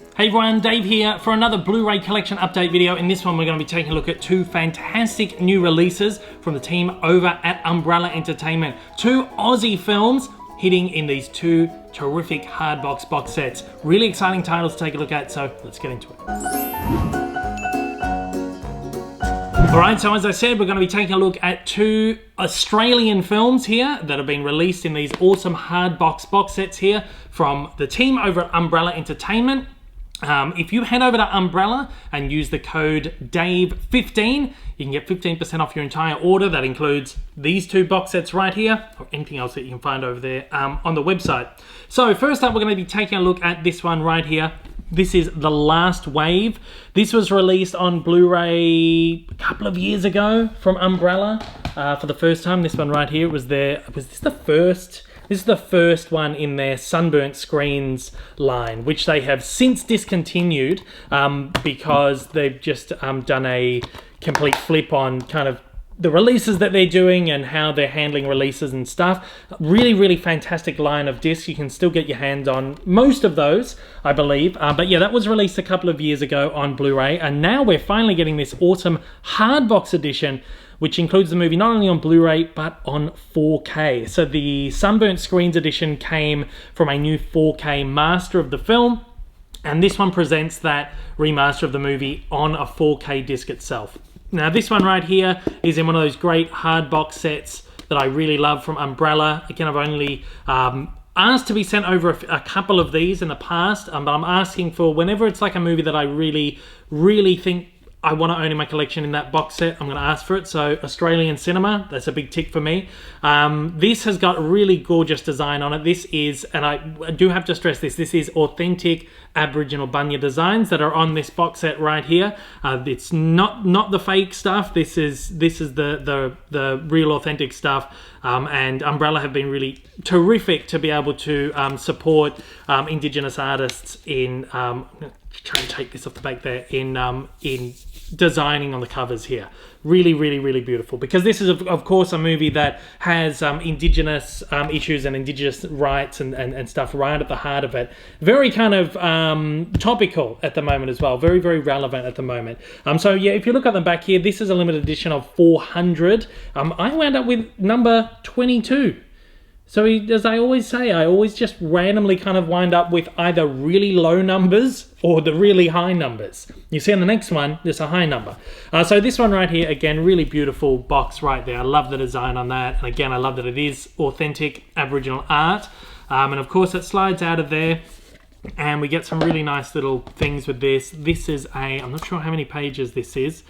Hey everyone, Dave here for another Blu-ray collection update video. In this one we're going to be taking a look at two fantastic new releases from the team over at Umbrella Entertainment. Two Aussie films hitting in these two terrific hardbox box sets. Really exciting titles to take a look at, so let's get into it. Alright, so as I said, we're going to be taking a look at two Australian films here that have been released in these awesome hardbox box sets here from the team over at Umbrella Entertainment. If you head over to Umbrella and use the code DAVE15, you can get 15% off your entire order. That includes these two box sets right here, or anything else that you can find over there on the website. So first up, we're going to be taking a look at this one right here. This is The Last Wave. This was released on Blu-ray a couple of years ago from Umbrella for the first time. This one right here was this the first? This is the first one in their Sunburnt Screens line, which they have since discontinued because they've just done a complete flip on kind of the releases that they're doing and how they're handling releases and stuff. Really, really fantastic line of discs. You can still get your hands on most of those, I believe. But yeah, that was released a couple of years ago on Blu-ray. And now we're finally getting this awesome hardbox edition, which includes the movie not only on Blu-ray, but on 4K. So the Sunburnt Screens edition came from a new 4K master of the film, and this one presents that remaster of the movie on a 4K disc itself. Now this one right here is in one of those great hardbox sets that I really love from Umbrella. Again, I've only asked to be sent over a couple of these in the past, but I'm asking for whenever it's like a movie that I really, really think I want to own in my collection in that box set, I'm going to ask for it. So Australian cinema, that's a big tick for me. This has got really gorgeous design on it. This is, and I do have to stress this is authentic Aboriginal bunya designs that are on this box set right here. It's not the fake stuff. This is the real authentic stuff. And Umbrella have been really terrific to be able to support Indigenous artists in trying to take this off the back there in designing on the covers here. Really, really, really beautiful, because this is of course a movie that has Indigenous issues and Indigenous rights and stuff right at the heart of it. Very kind of topical at the moment as well. Very, very relevant at the moment. So yeah, if you look at the back here, this is a limited edition of 400. I wound up with number 22. So as I always say, I always just randomly kind of wind up with either really low numbers or the really high numbers. You see on the next one, there's a high number. So this one right here, again, really beautiful box right there. I love the design on that. And again, I love that it is authentic Aboriginal art. And of course, it slides out of there. And we get some really nice little things with this. This is I'm not sure how many pages this is.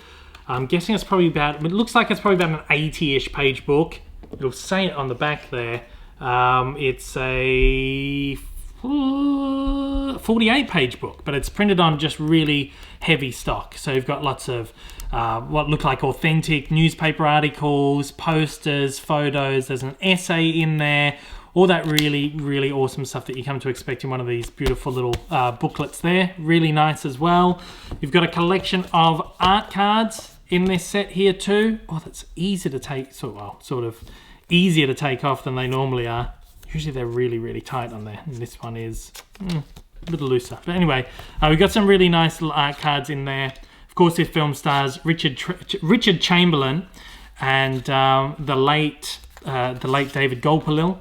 I'm guessing it's probably about, it looks like it's probably about an 80-ish page book. It'll say it on the back there. It's a 48-page book, but it's printed on just really heavy stock. So you've got lots of what look like authentic newspaper articles, posters, photos. There's an essay in there. All that really, really awesome stuff that you come to expect in one of these beautiful little booklets there. Really nice as well. You've got a collection of art cards in this set here too. Oh, that's easy to take, sort of easier to take off than they normally are. Usually they're really, really tight on there, and this one is a little looser. But anyway, we've got some really nice little art cards in there. Of course, this film stars Richard Chamberlain and the late David Gulpilil.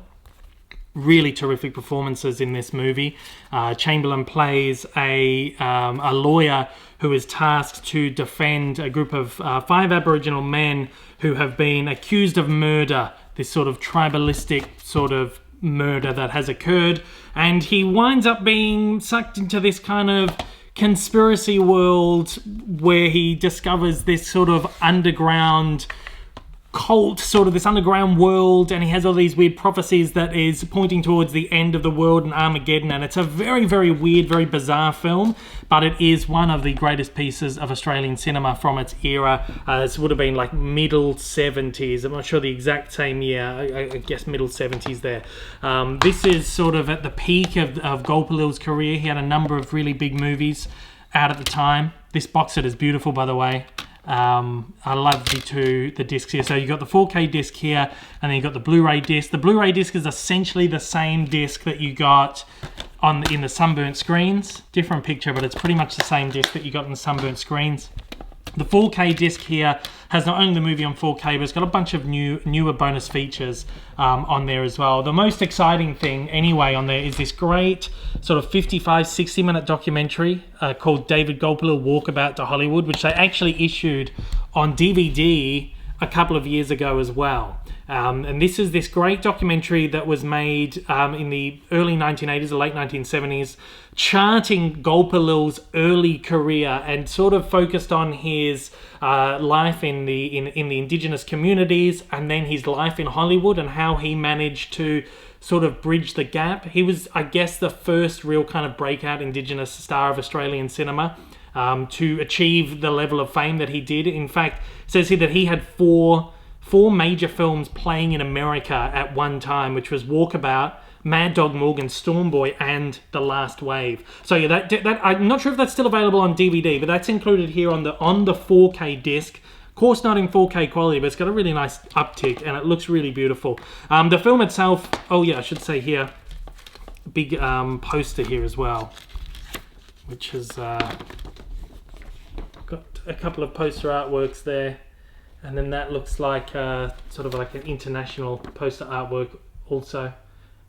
Really terrific performances in this movie. Chamberlain plays a lawyer who is tasked to defend a group of 5 Aboriginal men who have been accused of murder, this sort of tribalistic sort of murder that has occurred, and he winds up being sucked into this kind of conspiracy world where he discovers this sort of underground cult, sort of this underground world, and he has all these weird prophecies that is pointing towards the end of the world and Armageddon. And it's a very, very weird, very bizarre film, but it is one of the greatest pieces of Australian cinema from its era. This would have been like middle 70s. I'm not sure the exact same year. I guess middle 70s there. This is sort of at the peak of Gulpilil's career. He had a number of really big movies out at the time. This box set is beautiful, by the way. I love the discs here. So you got the 4K disc here, and then you got the Blu-ray disc. The Blu-ray disc is essentially the same disc that you got in the sunburnt screens. Different picture, but it's pretty much the same disc that you got in the sunburnt screens. The 4K disc here has not only the movie on 4K, but it's got a bunch of newer bonus features on there as well. The most exciting thing anyway on there is this great sort of 55-60 minute documentary called David Gopelil Walkabout to Hollywood, which they actually issued on DVD a couple of years ago as well. And this is this great documentary that was made in the early 1980s or late 1970s, charting Gopelil's early career and sort of focused on his life in the indigenous communities, and then his life in Hollywood and how he managed to sort of bridge the gap. He was, I guess, the first real kind of breakout indigenous star of Australian cinema to achieve the level of fame that he did. In fact, it says here that he had four major films playing in America at one time, which was Walkabout, Mad Dog Morgan, Storm Boy, and The Last Wave. So yeah, that I'm not sure if that's still available on DVD, but that's included here on the 4K disc. Of course, not in 4K quality, but it's got a really nice uptick, and it looks really beautiful. The film itself, oh yeah, I should say here, big poster here as well, which has got a couple of poster artworks there. And then that looks like sort of like an international poster artwork also.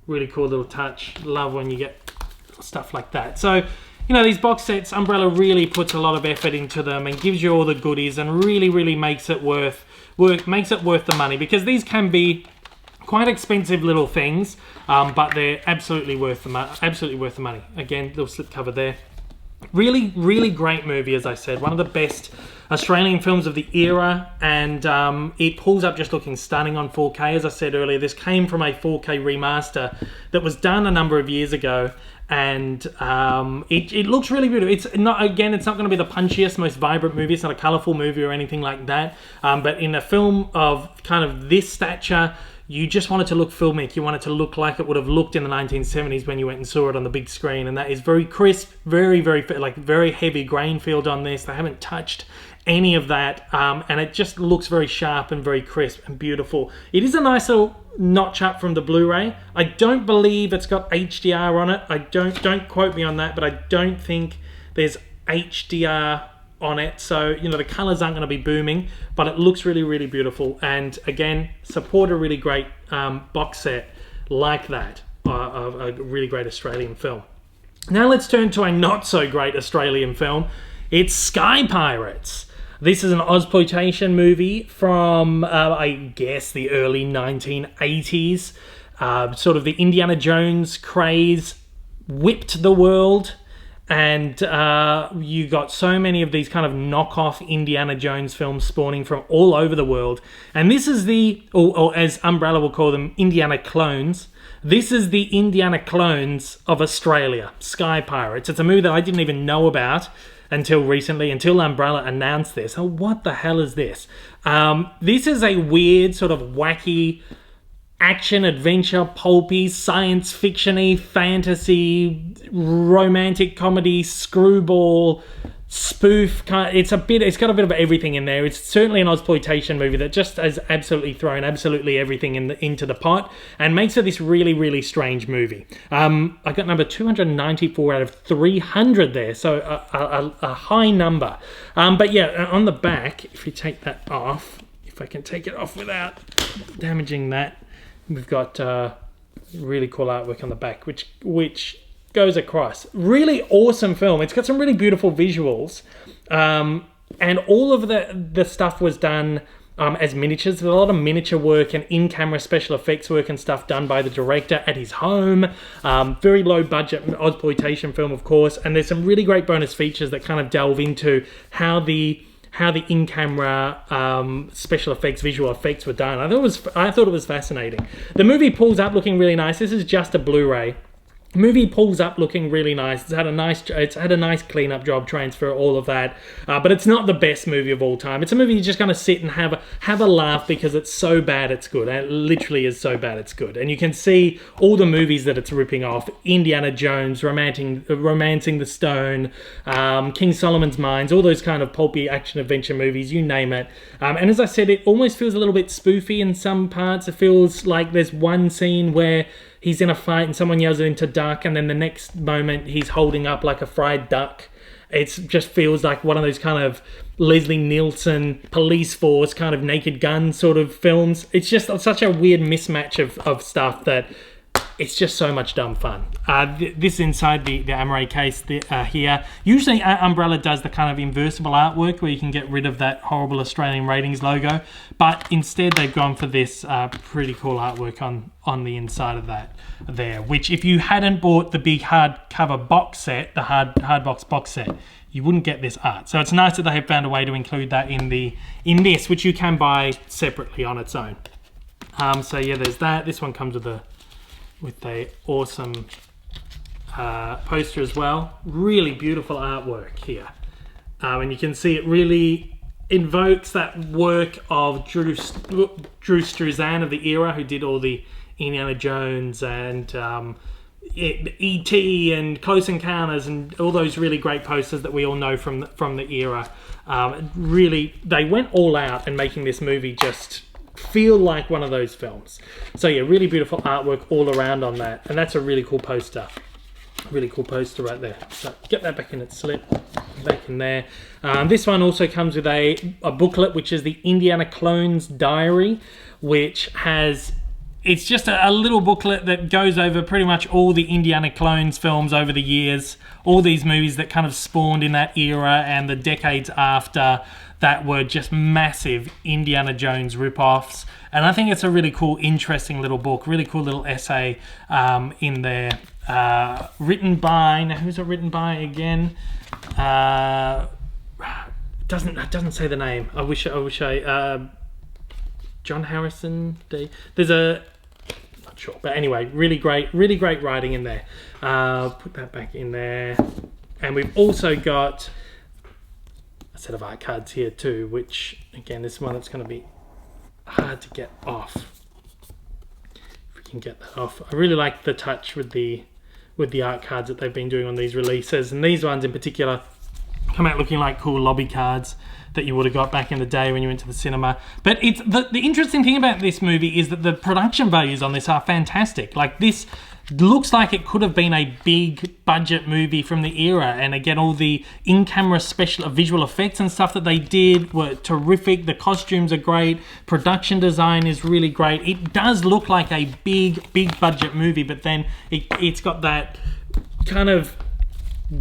Really cool little touch. Love when you get stuff like that. So, you know, these box sets, Umbrella really puts a lot of effort into them and gives you all the goodies and really makes it worth the money, because these can be quite expensive little things, but they're absolutely worth the money. Again, little slipcover there. Really great movie, as I said. One of the best Australian films of the era, and it pulls up just looking stunning on 4K. As I said earlier, this came from a 4K remaster that was done a number of years ago, and it looks really beautiful. It's not going to be the punchiest, most vibrant movie. It's not a colourful movie or anything like that, but in a film of kind of this stature, you just want it to look filmic. You want it to look like it would have looked in the 1970s when you went and saw it on the big screen. And that is very crisp, very heavy grain field on this. They haven't touched any of that. And it just looks very sharp and very crisp and beautiful. It is a nice little notch up from the Blu-ray. I don't believe it's got HDR on it. Don't quote me on that, but I don't think there's HDR on it, so you know the colors aren't going to be booming, but it looks really beautiful. And again, support a really great box set like that, a really great Australian film. Now let's turn to a not so great Australian film. It's Sky Pirates. This is an Ozploitation movie from I guess the early 1980s. Sort of the Indiana Jones craze whipped the world. And you got so many of these kind of knockoff Indiana Jones films spawning from all over the world. And this is or as Umbrella will call them, Indiana clones. This is the Indiana clones of Australia, Sky Pirates. It's a movie that I didn't even know about until recently, until Umbrella announced this. Oh, what the hell is this? This is a weird, sort of wacky, action, adventure, pulpy, science fiction-y, fantasy, romantic comedy, screwball, spoof. It's got a bit of everything in there. It's certainly an Ozploitation movie that just has absolutely thrown everything into the pot and makes it this really strange movie. I got number 294 out of 300 there, so a high number. But yeah, on the back, if you take that off, if I can take it off without damaging that, we've got really cool artwork on the back, which goes across. Really awesome film. It's got some really beautiful visuals, and all of the stuff was done as miniatures. There's a lot of miniature work and in-camera special effects work and stuff done by the director at his home. Very low budget Ozploitation film, of course, and there's some really great bonus features that kind of delve into how the in-camera special effects, visual effects were done. I thought it was fascinating. The movie pulls up looking really nice. This is just a Blu-ray. movie pulls up looking really nice. It's had a nice cleanup job, transfer all of that, but it's not the best movie of all time. It's a movie you're just gonna sit and have a laugh because it's so bad it's good. And it literally is so bad it's good. And you can see all the movies that it's ripping off: Indiana Jones, Romancing the Stone, King Solomon's Mines, all those kind of pulpy action adventure movies, you name it. And as I said, it almost feels a little bit spoofy in some parts. It feels like there's one scene where he's in a fight and someone yells at him to duck, and then the next moment he's holding up like a fried duck. It just feels like one of those kind of Leslie Nielsen police force kind of Naked Gun sort of films. It's just such a weird mismatch of stuff that it's just so much dumb fun. This inside the Amaray case here. Usually Umbrella does the kind of inversible artwork where you can get rid of that horrible Australian ratings logo, but instead they've gone for this pretty cool artwork on the inside of that there, which if you hadn't bought the big hardcover box set, the hardbox box set, you wouldn't get this art. So it's nice that they have found a way to include that in this, which you can buy separately on its own. So yeah, there's that. This one comes with a awesome poster as well. Really beautiful artwork here. And you can see it really invokes that work of Drew Struzan of the era, who did all the Indiana Jones and E.T. and Close Encounters and all those really great posters that we all know from the era. Really, they went all out in making this movie just feel like one of those films. So yeah, really beautiful artwork all around on that, and that's a really cool poster. Really cool poster right there. So get that back in its slip, back in there. This one also comes with a booklet, which is the Indiana Clones Diary, which has, it's just a little booklet that goes over pretty much all the Indiana Clones films over the years, all these movies that kind of spawned in that era and the decades after, that were just massive Indiana Jones rip-offs. And I think it's a really cool, interesting little book, really cool little essay in there. Written by, now who's it written by again? Doesn't say the name. I wish I John Harrison. There's a, not sure, but anyway, really great writing in there. Put that back in there. And we've also got set of art cards here too, which again, this one that's going to be hard to get off. If we can get that off. I really like the touch with the art cards that they've been doing on these releases, and these ones in particular come out looking like cool lobby cards that you would have got back in the day when you went to the cinema. But it's the interesting thing about this movie is that the production values on this are fantastic. Like, this looks like it could have been a big budget movie from the era, and again, all the in-camera special visual effects and stuff that they did were terrific. The costumes are great, production design is really great. It does look like a big budget movie, but then it's got that kind of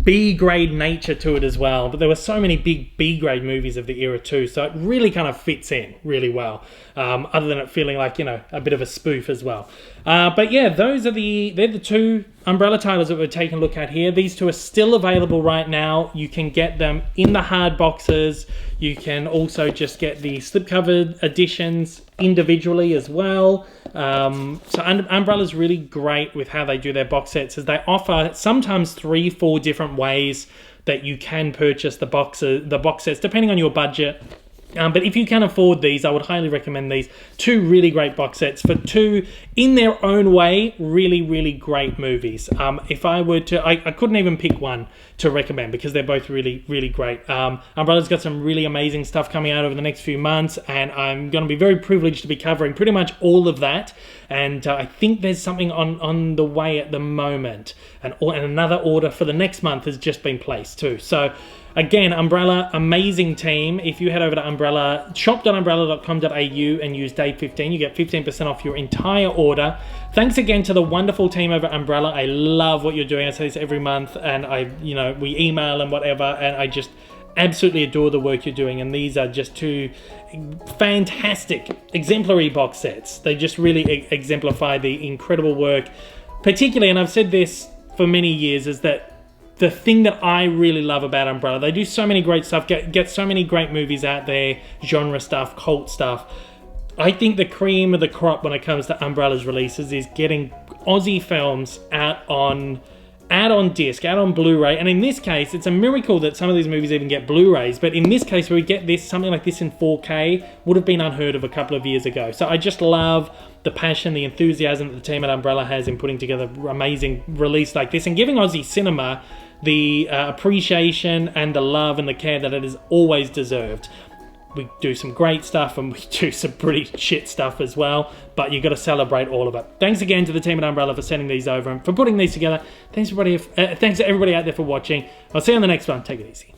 B-grade nature to it as well. But there were so many big B-grade movies of the era too, so it really kind of fits in really well, other than it feeling like, you know, a bit of a spoof as well. But yeah, they're the two Umbrella titles that we're taking a look at here. These two are still available right now. You can get them in the hard boxes. You can also just get the slipcover editions individually as well. So Umbrella's really great with how they do their box sets, as they offer sometimes 3-4 different ways that you can purchase the box sets, depending on your budget. But if you can afford these, I would highly recommend these. Two really great box sets for two, in their own way, really great movies. If I were to, I couldn't even pick one to recommend because they're both really great. Umbrella's got some really amazing stuff coming out over the next few months, and I'm going to be very privileged to be covering pretty much all of that. And I think there's something on the way at the moment, and another order for the next month has just been placed too. So again, Umbrella, amazing team. If you head over to shop.umbrella.com.au and use Dave15, you get 15% off your entire order. Thanks again to the wonderful team over at Umbrella. I love what you're doing. I say this every month, and we email and whatever, and I just absolutely adore the work you're doing. And these are just two fantastic, exemplary box sets. They just really exemplify the incredible work. Particularly, and I've said this for many years, is that the thing that I really love about Umbrella, they do so many great stuff, get so many great movies out there, genre stuff, cult stuff. I think the cream of the crop when it comes to Umbrella's releases is getting Aussie films out on disc, out on Blu-ray, and in this case, it's a miracle that some of these movies even get Blu-rays, but in this case, where we get this, something like this in 4K, would have been unheard of a couple of years ago. So I just love the passion, the enthusiasm that the team at Umbrella has in putting together an amazing release like this, and giving Aussie cinema the appreciation and the love and the care that it has always deserved. We do some great stuff and we do some pretty shit stuff as well, but you've got to celebrate all of it. Thanks again to the team at Umbrella for sending these over and for putting these together. Thanks to everybody out there for watching. I'll see you on the next one. Take it easy.